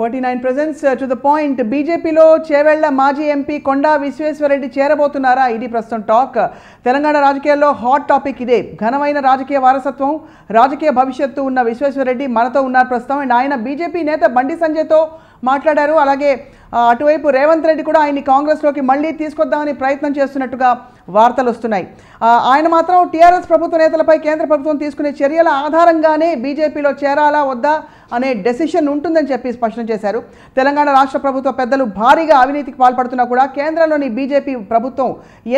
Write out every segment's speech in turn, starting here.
49 presents to the point. బీజేపీలో చేవెళ్ల మాజీ MP కొండా విశ్వేశ్వరరెడ్డి చేరబోతున్నారా? ఇది ప్రస్తుతం టాక్. తెలంగాణ రాజకీయాల్లో హాట్ టాపిక్ ఇదే. ఘనమైన రాజకీయ వారసత్వం, రాజకీయ భవిష్యత్తు ఉన్న విశ్వేశ్వరరెడ్డి మనతో ఉన్నారు ప్రస్తుతం. అండ్ ఆయన బీజేపీ నేత బండి సంజయ్తో మాట్లాడారు. అలాగే అటువైపు రేవంత్ రెడ్డి కూడా ఆయన్ని కాంగ్రెస్లోకి మళ్ళీ తీసుకొద్దామని ప్రయత్నం చేస్తున్నట్టుగా వార్తలు వస్తున్నాయి. ఆయన మాత్రం టీఆర్ఎస్ ప్రభుత్వ నేతలపై కేంద్ర ప్రభుత్వం తీసుకునే చర్యల ఆధారంగానే బీజేపీలో చేరాలా వద్దా అనే డెసిషన్ ఉంటుందని చెప్పి స్పష్టం చేశారు. తెలంగాణ రాష్ట్ర ప్రభుత్వ పెద్దలు భారీగా అవినీతికి పాల్పడుతున్నా కూడా కేంద్రంలోని బీజేపీ ప్రభుత్వం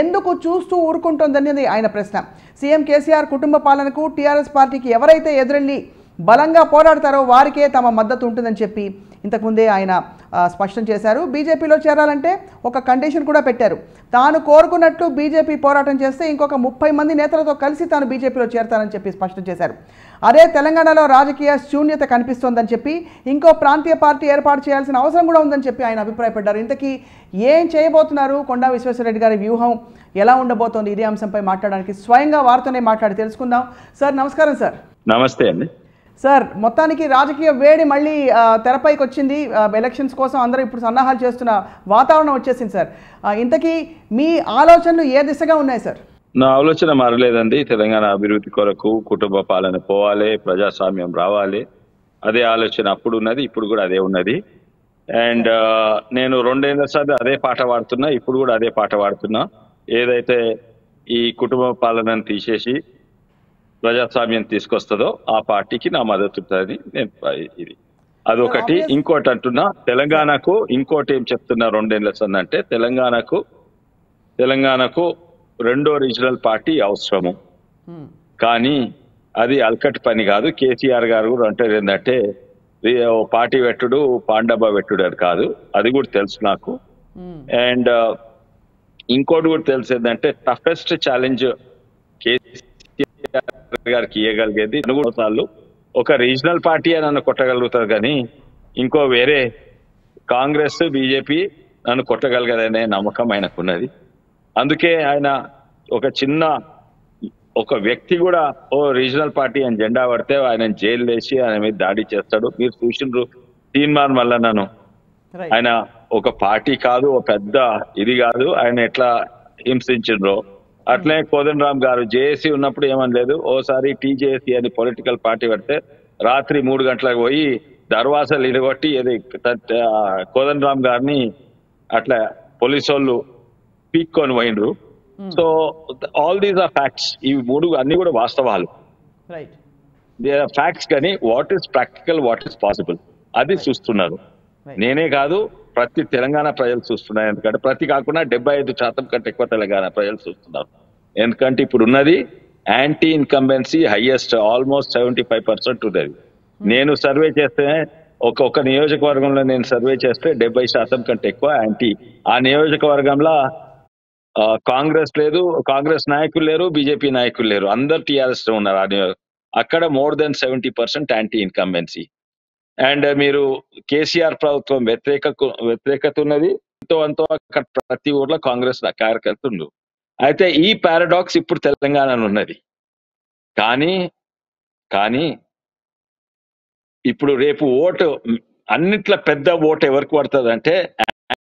ఎందుకు చూస్తూ ఊరుకుంటోందనేది ఆయన ప్రశ్న. సీఎం కేసీఆర్ కుటుంబ పాలనకు టీఆర్ఎస్ పార్టీకి ఎవరైతే ఎదురెళ్ళి బలంగా పోరాడతారో వారికే తమ మద్దతు ఉంటుందని చెప్పి ఇంతకుముందే ఆయన స్పష్టం చేశారు. బీజేపీలో చేరాలంటే ఒక కండిషన్ కూడా పెట్టారు. తాను కోరుకున్నట్లు బీజేపీ పోరాటం చేస్తే ఇంకొక 30 మంది నేతలతో కలిసి తాను బీజేపీలో చేరతానని చెప్పి స్పష్టం చేశారు. అదే తెలంగాణలో రాజకీయ శూన్యత కనిపిస్తోందని చెప్పి ఇంకో ప్రాంతీయ పార్టీ ఏర్పాటు చేయాల్సిన అవసరం కూడా ఉందని చెప్పి ఆయన అభిప్రాయపడ్డారు. ఇంతకీ ఏం చేయబోతున్నారు? కొండా విశ్వేశ్వరరెడ్డి గారి వ్యూహం ఎలా ఉండబోతోంది? ఇదే అంశంపై మాట్లాడడానికి స్వయంగా వారితోనే మాట్లాడి తెలుసుకుందాం. సార్ నమస్కారం. సార్ నమస్తే అండి. సార్ మొత్తానికి రాజకీయ వేడి మళ్ళీ తెరపైకి వచ్చింది. ఎలక్షన్స్ కోసం అందరూ ఇప్పుడు సన్నాహాలు చేస్తున్న వాతావరణం వచ్చేసింది. సార్ ఇంతకీ మీ ఆలోచనలు ఏ దిశగా ఉన్నాయి సార్? నా ఆలోచన మారలేదండి. తెలంగాణ అభివృద్ధి కొరకు కుటుంబ పాలన పోవాలి, ప్రజాస్వామ్యం రావాలి. అదే ఆలోచన అప్పుడు ఉన్నది, ఇప్పుడు కూడా అదే ఉన్నది. అండ్ నేను 2 ఏళ్ల సార్లు అదే పాట పాడుతున్నా, ఇప్పుడు కూడా అదే పాట పాడుతున్నా. ఏదైతే ఈ కుటుంబ పాలనను తీసేసి ప్రజాస్వామ్యం తీసుకొస్తుందో ఆ పార్టీకి నా మద్దతు ఉంటుందని నేను ఇది అదొకటి. ఇంకోటి అంటున్నా, తెలంగాణకు ఇంకోటి ఏం చెప్తున్నా 2 ఏళ్ల సంది అంటే తెలంగాణకు రెండో రీజనల్ పార్టీ అవసరము. కానీ అది అల్కటి పని కాదు. కేసీఆర్ గారు కూడా అంటారు ఏంటంటే పార్టీ పెట్టుడు పాండబ్బ పెట్టుడు అని కాదు. అది కూడా తెలుసు నాకు. అండ్ ఇంకోటి కూడా తెలుసు ఏంటంటే టఫెస్ట్ ఛాలెంజ్ కేసీఆర్ గారికి ఇవ్వగలిగేది సార్లు ఒక రీజనల్ పార్టీ నన్ను కొట్టగలుగుతారు, కానీ ఇంకో వేరే కాంగ్రెస్ బీజేపీ నన్ను కొట్టగలగదనే నమ్మకం ఆయనకున్నది. అందుకే ఆయన ఒక వ్యక్తి కూడా ఓ రీజనల్ పార్టీ అని జెండా పడితే ఆయన జైలు వేసి ఆయన మీద దాడి చేస్తాడు. మీరు చూసిండ్రు తీన్మార్ మల్లన్నను. ఆయన ఒక పార్టీ కాదు, ఒక పెద్ద ఇది కాదు, ఆయన ఎట్లా హింసించిండ్రో అట్లే కోదండరామ్ గారు జేఏసీ ఉన్నప్పుడు ఏమనలేదు. ఓసారి టీజేఏసీ అని పొలిటికల్ పార్టీ పెడితే రాత్రి 3 గంటలకు పోయి దర్వాజాలు ఇరగొట్టి కోదండరామ్ గారిని అట్లా పోలీసు వాళ్ళు పీక్కొని పోయిండ్రు. So all these are facts. ఇవి 3 అన్ని కూడా వాస్తవాలు, దే ఆర్ ఫ్యాక్ట్స్. కానీ what is practical, what is possible అది చూస్తున్నారు. నేనే కాదు, ప్రతి తెలంగాణ ప్రజలు చూస్తున్నారు. ఎందుకంటే ప్రతి కాకుండా 75% కంటే ఎక్కువ తెలంగాణ ప్రజలు చూస్తున్నారు. ఎందుకంటే ఇప్పుడు ఉన్నది యాంటీ ఇన్కంబెన్సీ హైయెస్ట్, ఆల్మోస్ట్ 75% ఉన్నది. నేను సర్వే చేస్తే ఒక నియోజకవర్గంలో నేను సర్వే చేస్తే 70% కంటే ఎక్కువ యాంటీ. ఆ నియోజకవర్గంలో కాంగ్రెస్ లేదు, కాంగ్రెస్ నాయకులు లేరు, బీజేపీ నాయకులు లేరు, అందరు టీఆర్ఎస్ లో ఉన్నారు. అక్కడ more than 70% anti incumbency. And మీరు కేసీఆర్ ప్రభుత్వం వ్యతిరేకత ఉన్నది. అంతో అక్కడ ప్రతి ఊర్లో కాంగ్రెస్ కార్యకర్తలు ఉండరు. అయితే ఈ పారాడాక్స్ ఇప్పుడు తెలంగాణలో ఉన్నది. కానీ ఇప్పుడు రేపు ఓటు అన్నిట్ల పెద్ద ఓటు ఎవరికి పడుతుంది అంటే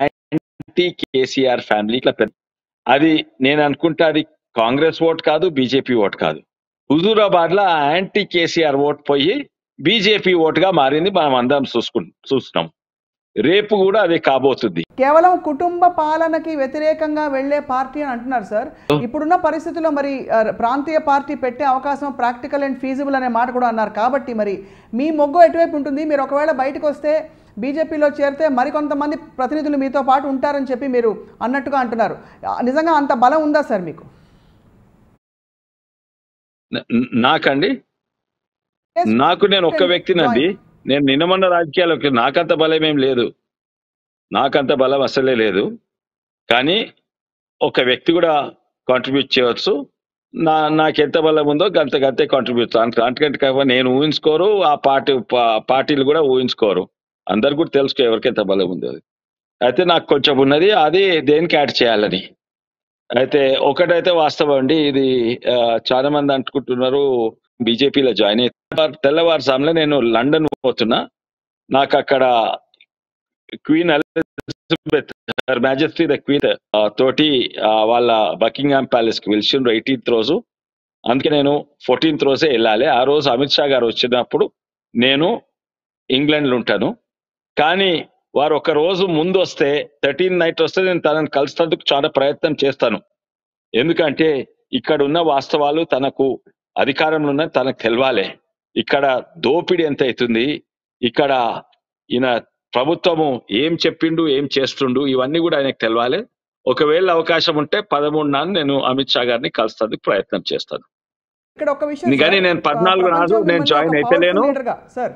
యాంటీ కేసీఆర్ ఫ్యామిలీ ఇట్లా పెద్ద. అది నేను అనుకుంటా అది కాంగ్రెస్ ఓటు కాదు, బీజేపీ ఓటు కాదు. హుజూరాబాద్ లో యాంటీ కేసీఆర్ ఓటు పోయి బీజేపీ ఓటుగా మారింది. మనం అందరం చూస్తున్నాం. రేపు కూడా అదే కాబోతుంది. కేవలం కుటుంబ పాలనకి వ్యతిరేకంగా వెళ్లే పార్టీ అని అంటున్నారు సార్. ఇప్పుడున్న పరిస్థితుల్లో మరి ప్రాంతీయ పార్టీ పెట్టే అవకాశం ప్రాక్టికల్ అండ్ ఫీజిబుల్ అనే మాట కూడా అన్నారు. కాబట్టి మరి మీ మొగ్గు ఎటువైపు ఉంటుంది? మీరు ఒకవేళ బయటకు వస్తే బీజేపీలో చేరితే మరికొంతమంది ప్రతినిధులు మీతో పాటు ఉంటారని చెప్పి మీరు అన్నట్టుగా అంటున్నారు. నిజంగా అంత బలం ఉందా సార్ మీకు? నాకండి, నేను ఒక్క వ్యక్తినండి. నేను నిన్నమన్న రాజకీయాలకు నాకంత బలం ఏం లేదు, నాకంత బలం అసలే లేదు. కానీ ఒక వ్యక్తి కూడా కాంట్రిబ్యూట్ చేయవచ్చు. నాకు ఎంత బలం ఉందో గంతే కాంట్రిబ్యూట్. అంతకంటే నేను ఊహించుకోరు, ఆ పార్టీలు కూడా ఊహించుకోరు. అందరు కూడా తెలుసుకో ఎవరికి ఎంత బలం ఉంది అది. అయితే నాకు కొంచెం ఉన్నది, అది దేనికి యాడ్ చేయాలని. అయితే ఒకటైతే వాస్తవం అండి, ఇది చాలా మంది అనుకుంటున్నారు బీజేపీలో జాయిన్ అయితే. తెల్లవారుజామున నేను లండన్ పోతున్నా. నాకు అక్కడ queen Elizabeth, her majesty the queen తోటి వాళ్ళ బకింగ్హామ్ ప్యాలెస్ కి పిలిచిండ్రు 18th రోజు. అందుకే నేను 14th రోజే వెళ్ళాలి. ఆ రోజు అమిత్ షా గారు వచ్చినప్పుడు నేను ఇంగ్లాండ్ లో ఉంటాను. కానీ వారు ఒక రోజు ముందు వస్తే 13 నైట్ వస్తే నేను తనని కలిసేందుకు చాలా ప్రయత్నం చేస్తాను. ఎందుకంటే ఇక్కడ ఉన్న వాస్తవాలు తనకు అధికారంలో ఉన్న తనకు తెలవాలి. ఇక్కడ దోపిడీ ఎంత అవుతుంది, ఇక్కడ ఈయన ప్రభుత్వము ఏం చెప్పిండు, ఏం చేస్తుండు, ఇవన్నీ కూడా ఆయనకు తెలవాలి. ఒకవేళ అవకాశం ఉంటే 13 నాడు నేను అమిత్ షా గారిని కలిసేందుకు ప్రయత్నం చేస్తాను. ఇక్కడ ఒక విషయం కానీ నేను 14 నాడు నేను జాయిన్ అయితేలేను. Sir,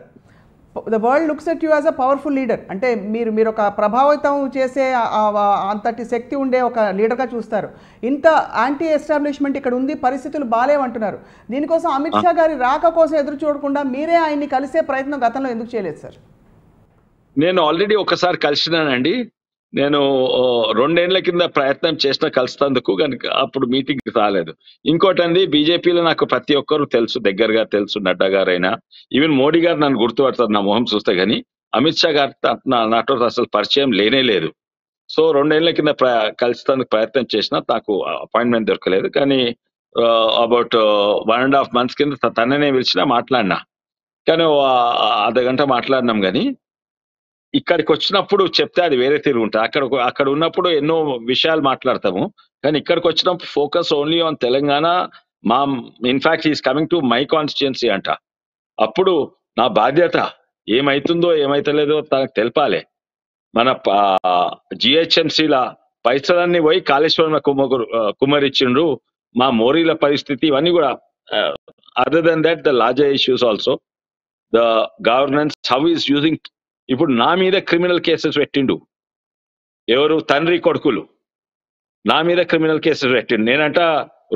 the world looks at you as a powerful leader. అంటే మీరు ఒక ప్రభావితం చేసే అంతటి శక్తి ఉండే ఒక లీడర్గా చూస్తారు. ఇంత యాంటీ ఎస్టాబ్లిష్మెంట్ ఇక్కడ ఉంది, పరిస్థితులు బాలేవంటున్నారు. దీనికోసం అమిత్ షా గారి రాక కోసం ఎదురు చూడకుండా మీరే ఆయన్ని కలిసే ప్రయత్నం గతంలో ఎందుకు చేయలేదు సార్? నేను ఆల్రెడీ ఒకసారి కలిసినానండి. నేను 2 ఏళ్ల కింద ప్రయత్నం చేసిన కలుస్తందుకు, కనుక అప్పుడు మీటింగ్ రాలేదు. ఇంకోటండి, బీజేపీలో నాకు ప్రతి ఒక్కరు తెలుసు, దగ్గరగా తెలుసు. నడ్డా గారైనా, ఈవెన్ మోడీ గారు నన్ను గుర్తుపడతారు నా మొహం చూస్తే. కానీ అమిత్ షా గారి నాతో అసలు పరిచయం లేనే లేదు. సో 2 ఏళ్ల కింద కలిసేందుకు ప్రయత్నం చేసిన, నాకు అపాయింట్మెంట్ దొరకలేదు. కానీ అబౌట్ 1.5 months కింద తననే పిలిచినా మాట్లాడినా. కానీ అర్ధగంట మాట్లాడినాం. కానీ ఇక్కడికి వచ్చినప్పుడు చెప్తే అది వేరే తిరిగి ఉంటుంది. అక్కడ ఉన్నప్పుడు ఎన్నో విషయాలు మాట్లాడతాము. కానీ ఇక్కడికి వచ్చినప్పుడు focus only on Telangana. In fact is coming to my constituency అంట. అప్పుడు నా బాధ్యత ఏమైతుందో ఏమైతలేదో తనకు తెలపాలి. మన జిహెచ్ఎంసీల పైసలన్నీ పోయి కాళేశ్వరం కుమ్మరిచ్చిండ్రు. మా మోరీల పరిస్థితి, ఇవన్నీ కూడా. Other than that, the larger issues also, the governance, how is using. ఇప్పుడు నా మీద క్రిమినల్ కేసెస్ పెట్టిండు. ఎవరు? తండ్రి కొడుకులు నా మీద క్రిమినల్ కేసెస్ పెట్టిండు. నేనంట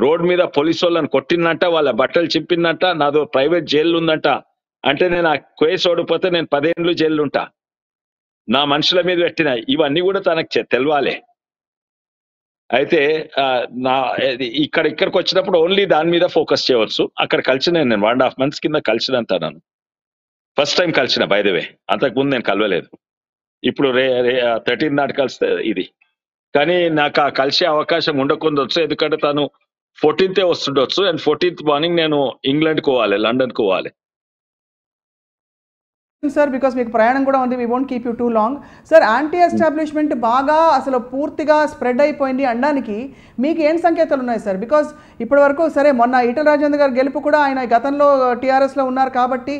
రోడ్ మీద పోలీసు వాళ్ళని కొట్టిందంట, వాళ్ళ బట్టలు చింపిందంట, నాదో ప్రైవేట్ జైలు ఉందంట. అంటే నేను ఆ కేసు ఓడిపోతే నేను 10 ఏళ్ళు జైలు ఉంటా. నా మనుషుల మీద పెట్టిన ఇవన్నీ కూడా తనకు తెలవాలి. అయితే ఇక్కడికి వచ్చినప్పుడు ఓన్లీ దాని మీద ఫోకస్ చేయవచ్చు. అక్కడ కలిసిన నేను 1.5 months కింద కలిసినంత. నన్ను ఫస్ట్ టైం కలిసిన, బై ద వే. అంతకుముందు నేను కలవలేదు. ఇప్పుడు 13 నాడు కలిస్తే ఇది. కానీ నాకు ఆ కలిసే అవకాశం ఉండకుండొచ్చు, ఎందుకంటే తను 14th వస్తుండొచ్చు. అండ్ 14th మార్నింగ్ నేను ఇంగ్లాండ్ పోవాలి, లండన్ పోవాలి. సార్, బికాస్ మీకు ప్రయాణం కూడా ఉంది, we won't keep you two long. Sir, anti establishment బాగా అసలు పూర్తిగా స్ప్రెడ్ అయిపోయింది అనడానికి మీకు ఏం సంకేతాలు ఉన్నాయి సార్? బికాస్ ఇప్పటి వరకు సరే, మొన్న ఈటల రాజేందర్ గారు గెలుపు కూడా ఆయన గతంలో టీఆర్ఎస్లో ఉన్నారు కాబట్టి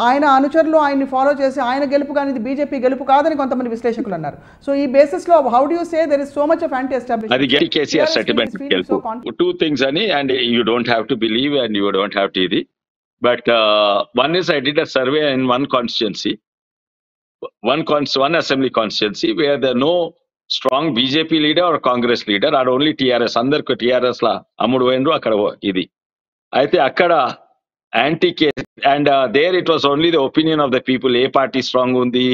ఆయన అనుచరులు ఆయన్ని ఫాలో చేసి ఆయన గెలుపు కానీ ఇది బీజేపీ గెలుపు కాదని కొంతమంది విశ్లేషకులు అన్నారు. సో ఈ బేసిస్ లో how do you say there is so much of anti establishment? Two things అని, and you don't have to believe and you don't have to ఇది. But one is, I did a survey in one constituency, one assembly constituency, where there are no strong BJP leader or Congress leader, or only TRS. Andarku TRS la amudu poyindru akkada idi. Aithe akkada anti case, and there it was only the opinion of the people. A party strong undi,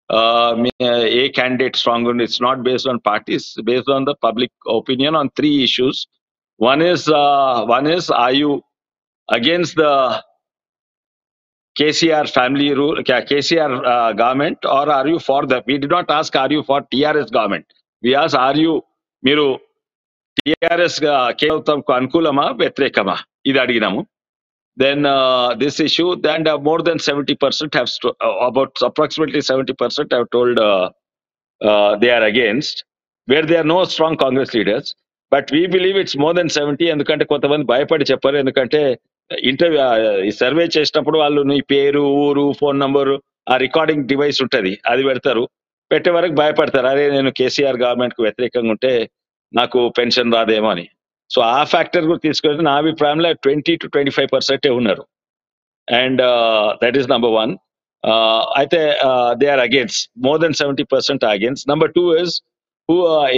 a candidate strong undi. It's not based on parties, based on the public opinion on 3 issues. One is are you against the KCR family rule, KCR government, or are you for the? We did not ask are you for TRS government. We asked are you మీరు TRS కేవలం అనుకూలమా వ్యతిరేకమా, ఇది అడిగినాము. Then this issue, then more than 70% have approximately 70% have told they are against, where there are no strong Congress leaders. But we believe it's more than 70. ఎందుకంటే కొంతమంది భయపడి చెప్పారు. ఎందుకంటే interview ఈ సర్వే చేసినప్పుడు వాళ్ళు నీ పేరు, ఊరు, ఫోన్ నంబరు, ఆ రికార్డింగ్ డివైస్ ఉంటది, అది పెడతారు. పెట్టే వరకు భయపడతారు, అరే నేను కేసీఆర్ గవర్నమెంట్ కు వ్యతిరేకంగా ఉంటే నాకు పెన్షన్ రాదేమో అని. సో ఆ ఫ్యాక్టర్ కూడా తీసుకెళ్తే నా అభిప్రాయంలో 20 to 25% ఉన్నారు. And that is number 1. అయితే they are against, more than 70% against. Number 2 is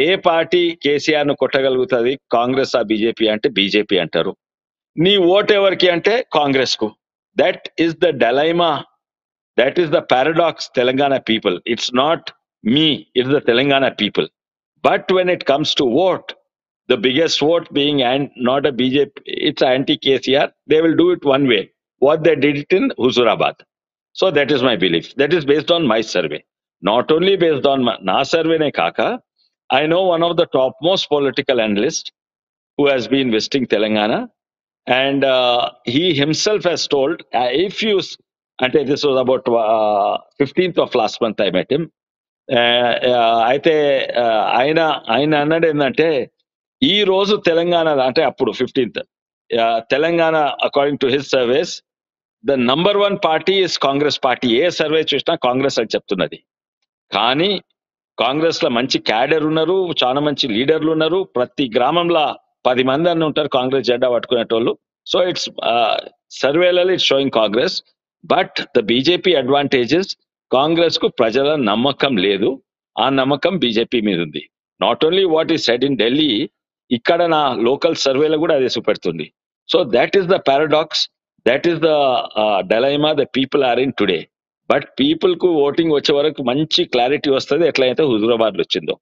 ఏ పార్టీ కేసీఆర్ ను కొట్టగలుగుతుంది? కాంగ్రెస్ ఆ బీజేపీ అంటే బీజేపీ అంటారు. నీ ఓట్ ఎవరికి అంటే కాంగ్రెస్ కు. That is the dilemma, that is the paradox Telangana people. It's not me, it's the Telangana people. But when it comes to vote, the biggest vote being and not a BJP, it's anti-KCR, they will do it one way. What they did it in Huzurabad. So that is my belief. That is based on my survey. Not only based on na survey ne kaka, I know one of the topmost political analysts who has been visiting Telangana, and he himself has told, if you, and this was about 15th of last month I met him, అయితే ఆయన ఆయన అన్నాడు ఏంటంటే, ఈ రోజు తెలంగాణ అంటే అప్పుడు 15th Telangana according to his surveys the number 1 party is Congress party. A survey చూసినా కాంగ్రెస్ అని చెప్తున్నది. కానీ కాంగ్రెస్ లో మంచి క్యాడర్ ఉన్నారు, చాలా మంచి లీడర్లు ఉన్నారు. ప్రతి గ్రామంలో 10 మంది అన్న ఉంటారు కాంగ్రెస్ జెండా పట్టుకునేటోళ్ళు. సో ఇట్స్ సర్వేలలో it's showing Congress. But the BJP advantages, Congress కు ప్రజల నమ్మకం లేదు, ఆ నమ్మకం బీజేపీ మీద ఉంది. Not only what is said in Delhi, ఇక్కడ నా లోకల్ సర్వేలో కూడా అదే చూపెడుతుంది. So that is the paradox, that is the dilemma the people are in today. But people కు ఓటింగ్ వచ్చే వరకు మంచి క్లారిటీ వస్తుంది, ఎట్లయితే హుజూరాబాద్ లో వచ్చిందో.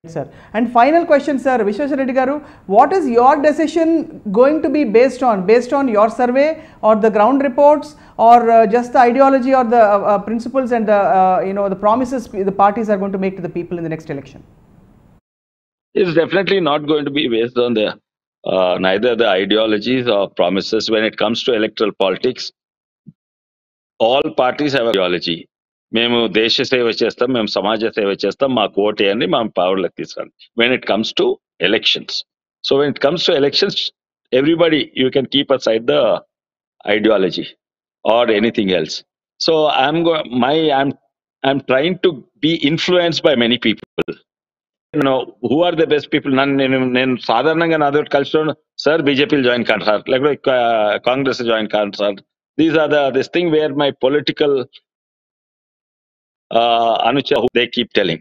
Sir, and final question, sir, Vishweshwar Reddy garu, what is your decision going to be based on your survey or the ground reports, or just the ideology or the principles and the the promises the parties are going to make to the people in the next election? It's definitely not going to be based on the neither the ideologies or promises. When it comes to electoral politics, all parties have ideology. మేము దేశ సేవ చేస్తాం, మేము సమాజ సేవ చేస్తాం, మాకు vote వేయండి, మా పవర్లోకి తీసుకురండి. When it comes to elections, so when it comes to elections, everybody you can keep aside the ideology or anything else. So I'm trying to be influenced by many people. Who are the best people? నేను సాధారణంగా నాతో కలిసి sir బీజేపీలో join కాండి sir, లేకపోతే Congress join కాండి sir. These are this thing where my political Anucha, who they keep telling.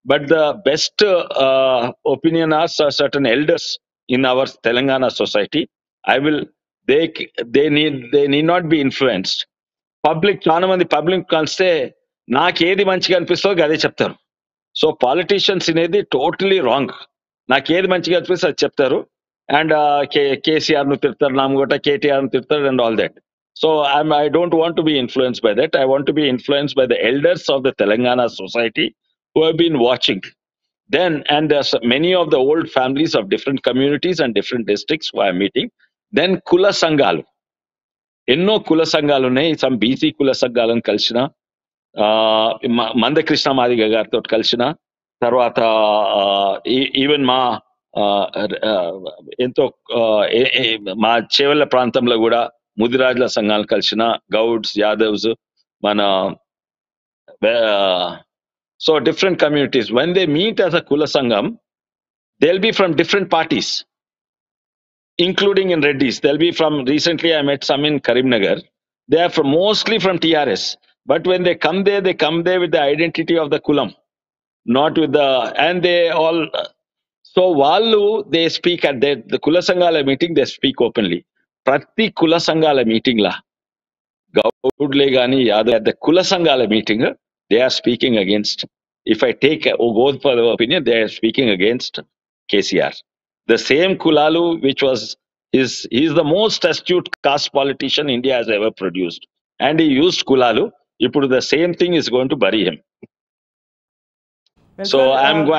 But the best opinion are certain elders in our Telangana society. They need not be influenced. Public, చాలా మంది public కలిస్తే నాకేది మంచిగా అనిపిస్తుందో అదే చెప్తారు. So politicians అనేది totally wrong. నాకేది మంచిగా అనిపిస్తే అది చెప్తారు. అండ్ కేసీఆర్ ను తిడతారు, నామగొట్ట కేటీఆర్ ను తిడతారు and all that. So I don't want to be influenced by that. I want to be influenced by the elders of the Telangana society who have been watching. Then, and there's many of the old families of different communities and different districts who I'm meeting. Then Kula Sangalu. ఎన్నో కుల సంఘాలు ఉన్నాయి. Some BC కుల సంఘాలను కలిసిన, మందకృష్ణ మాదిగ గారితో కలిసిన తర్వాత, ఈవెన్ మా ఎంతో మా చేవెళ్ల ప్రాంతంలో కూడా ముదిరాజుల సంఘాలు కలిసిన, గౌడ్స్, యాదవ్స్, మన so different communities. When they meet as a కుల సంఘం, they'll be from different parties, including in Reddys. They'll be from, recently I met some in Karimnagar. They are mostly from TRS. But when they come there with the identity of the kulam, not with the, and they all, so వాళ్ళు they speak at the కుల సంఘాల meeting, they speak openly. ప్రతి కుల సంఘాల meeting లా గౌడ్లే గాని Yadav, at the కుల సంఘాల meeting they are speaking against, if I take go for the opinion, they are speaking against KCR. The same Kulalu, which was he is the most astute caste politician India has ever produced, and he used Kulalu. ఇప్పుడు the same thing is going to bury him. Well, so sir,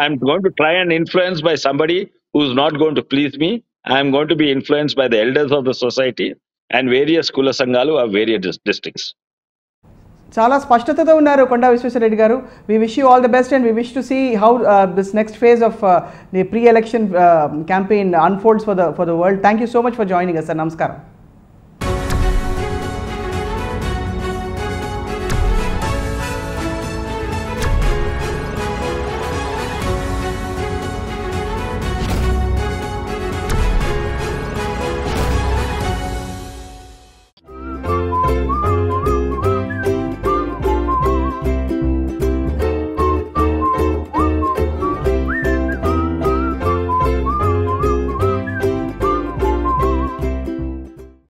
I'm going to try and influence by somebody who's not going to please me. I'm going to be influenced by the elders of the society and various Kula Sangalu of various districts. చాలా స్పష్టతతో ఉన్నారు కొండా విశ్వేశ్వర రెడ్డి గారు. We wish you all the best and we wish to see how this next phase of the pre election campaign unfolds for the world. Thank you so much for joining us, sir. నమస్కారం.